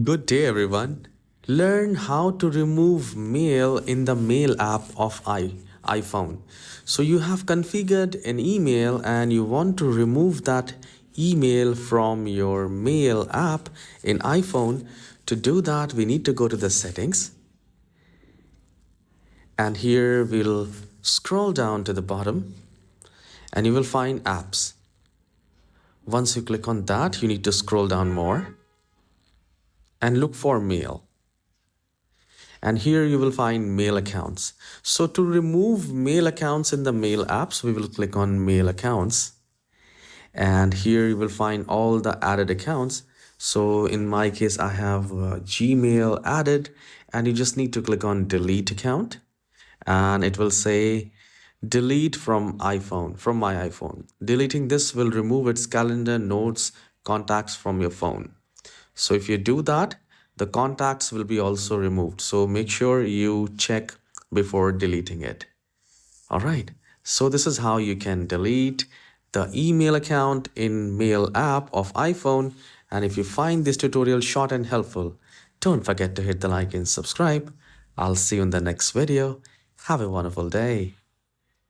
Good day, everyone. Learn how to remove mail in the Mail app of iPhone. So, you have configured an email and you want to remove that email from your Mail app in iPhone. To do that, we need to go to the settings, and here we'll scroll down to the bottom and you will find apps. Once you click on that, you need to scroll down more and look for mail. And here you will find mail accounts. So to remove mail accounts in the mail apps, we will click on mail accounts. And here you will find all the added accounts. So in my case, I have Gmail added, and you just need to click on delete account, and it will say delete from iPhone, from my iPhone. Deleting this will remove its calendar, notes, contacts from your phone. So if you do that, the contacts will be also removed. So make sure you check before deleting it. All right. So this is how you can delete the email account in Mail app of iPhone. And if you find this tutorial short and helpful, don't forget to hit the like and subscribe. I'll see you in the next video. Have a wonderful day.